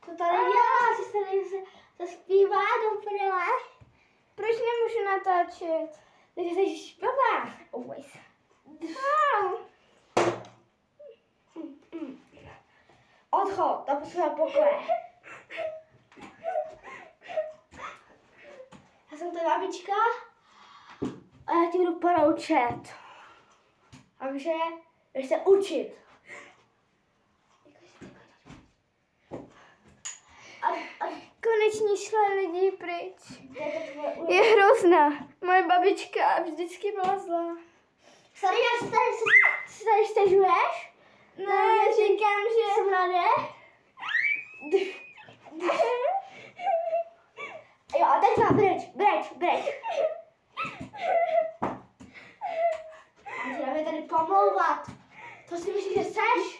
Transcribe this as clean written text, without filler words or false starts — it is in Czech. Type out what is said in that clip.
Co tady dělá? Jsi tady se zpívá do prdele? Proč nemůžu natáčet? Takže jsi špavá. Always. Odchod do svého pokoje. Já jsem ta babička a já ti budu poroučet. Takže jdeš se učit. Konečně šla lidi pryč. Je hrozná. Moje babička vždycky byla zlá. Sorry, já si tady stěžuješ? Ne, říkám, že... Jsem mladé? Jo, a teď má breč. Musíme tady pomlouvat. To si myslíš, že seš?